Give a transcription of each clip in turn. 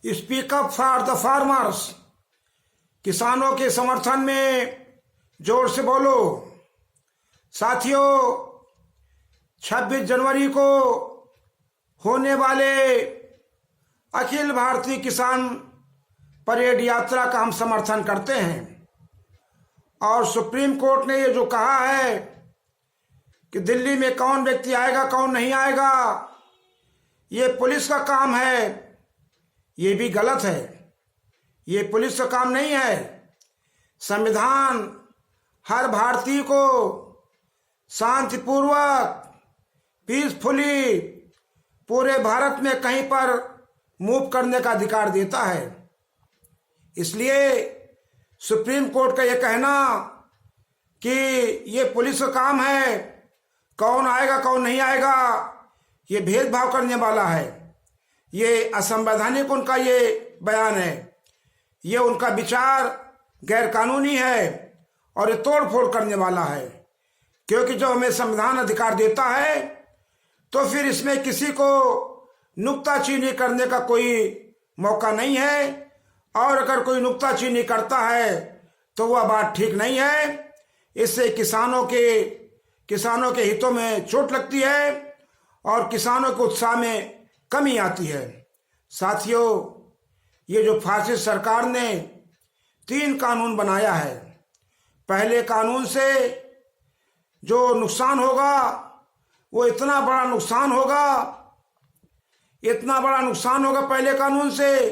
Speak up for the farmers, किसानों के समर्थन में जोर से बोलो। साथियों, 26 जनवरी को होने वाले अखिल भारतीय किसान परेड यात्रा का हम समर्थन करते हैं और सुप्रीम कोर्ट ने ये जो कहा है कि दिल्ली में कौन व्यक्ति आएगा कौन नहीं आएगा, ये पुलिस का काम है, ये भी गलत है। ये पुलिस का काम नहीं है। संविधान हर भारतीय को शांतिपूर्वक पीसफुली पूरे भारत में कहीं पर मूव करने का अधिकार देता है। इसलिए सुप्रीम कोर्ट का यह कहना कि ये पुलिस का काम है, कौन आएगा कौन नहीं आएगा, ये भेदभाव करने वाला है, ये असंवैधानिक उनका ये बयान है, ये उनका विचार गैरकानूनी है और ये तोड़ फोड़ करने वाला है। क्योंकि जो हमें संविधान अधिकार देता है तो फिर इसमें किसी को नुक्ताचीनी करने का कोई मौका नहीं है, और अगर कोई नुक्ताचीनी करता है तो वह बात ठीक नहीं है। इससे किसानों के हितों में चोट लगती है और किसानों के उत्साह में कमी आती है। साथियों, ये जो फासिस्ट सरकार ने 3 कानून बनाया है, पहले कानून से जो नुकसान होगा वो इतना बड़ा नुकसान होगा पहले कानून से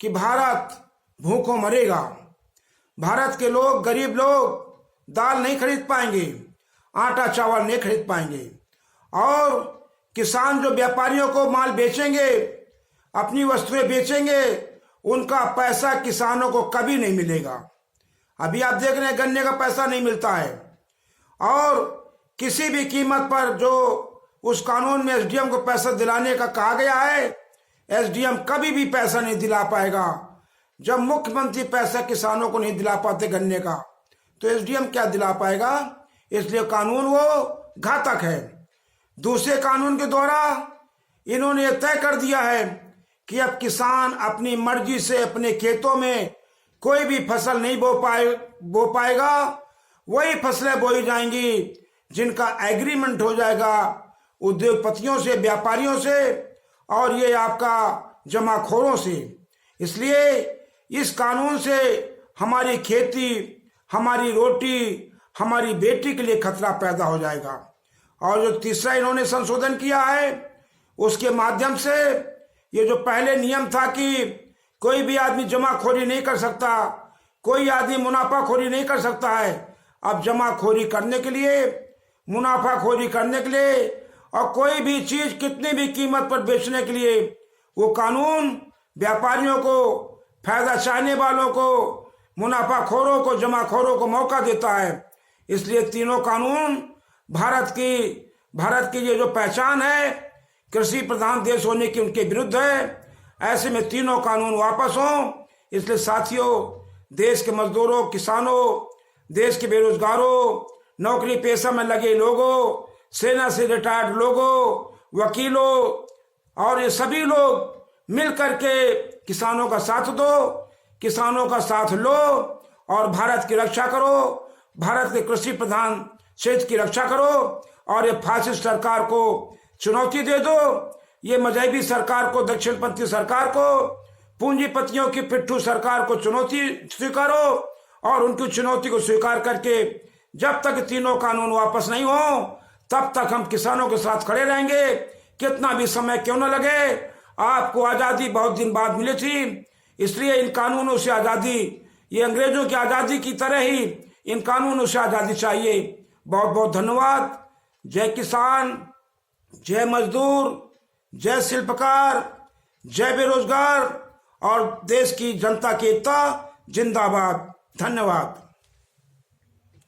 कि भारत भूखों मरेगा। भारत के लोग, गरीब लोग दाल नहीं खरीद पाएंगे, आटा चावल नहीं खरीद पाएंगे, और किसान जो व्यापारियों को माल बेचेंगे, अपनी वस्तुएं बेचेंगे, उनका पैसा किसानों को कभी नहीं मिलेगा। अभी आप देख रहे हैं गन्ने का पैसा नहीं मिलता है, और किसी भी कीमत पर जो उस कानून में एसडीएम को पैसा दिलाने का कहा गया है, एसडीएम कभी भी पैसा नहीं दिला पाएगा। जब मुख्यमंत्री पैसा किसानों को नहीं दिला पाते गन्ने का, तो एसडीएम क्या दिला पाएगा? इसलिए कानून वो घातक है। दूसरे कानून के द्वारा इन्होंने यह तय कर दिया है कि अब किसान अपनी मर्जी से अपने खेतों में कोई भी फसल नहीं बो पाएगा। वही फसलें बोई जाएंगी जिनका एग्रीमेंट हो जाएगा उद्योगपतियों से, व्यापारियों से, और ये आपका जमाखोरों से। इसलिए इस कानून से हमारी खेती, हमारी रोटी, हमारी बेटी के लिए खतरा पैदा हो जाएगा। और जो तीसरा इन्होंने संशोधन किया है, उसके माध्यम से ये जो पहले नियम था कि कोई भी आदमी जमाखोरी नहीं कर सकता, कोई आदमी मुनाफाखोरी नहीं कर सकता है, अब जमाखोरी करने के लिए, मुनाफाखोरी करने के लिए और कोई भी चीज कितनी भी कीमत पर बेचने के लिए वो कानून व्यापारियों को, फायदा चाहने वालों को, मुनाफाखोरों को, जमाखोरों को मौका देता है। इसलिए तीनों कानून भारत की ये जो पहचान है कृषि प्रधान देश होने की, उनके विरुद्ध है। ऐसे में तीनों कानून वापस हों। इसलिए साथियों, देश के मजदूरों, किसानों, देश के बेरोजगारों, नौकरी पेशा में लगे लोगों, सेना से रिटायर्ड लोगों, वकीलों, और ये सभी लोग मिल करके किसानों का साथ दो, किसानों का साथ लो और भारत की रक्षा करो, भारत के कृषि प्रधान क्षेत्र की रक्षा करो, और ये फासिस्ट सरकार को चुनौती दे दो। ये मजहबी सरकार को, दक्षिणपंथी सरकार को, पूंजीपतियों की पिट्ठू सरकार को चुनौती स्वीकारो, और उनकी चुनौती को स्वीकार करके जब तक तीनों कानून वापस नहीं हो तब तक हम किसानों के साथ खड़े रहेंगे, कितना भी समय क्यों न लगे। आपको आजादी बहुत दिन बाद मिली थी, इसलिए इन कानूनों से आजादी, ये अंग्रेजों की आजादी की तरह ही इन कानूनों से आजादी चाहिए। बहुत बहुत धन्यवाद। जय किसान, जय मजदूर, जय शिल्पकार, जय बेरोजगार, और देश की जनता की एकता जिंदाबाद। धन्यवाद।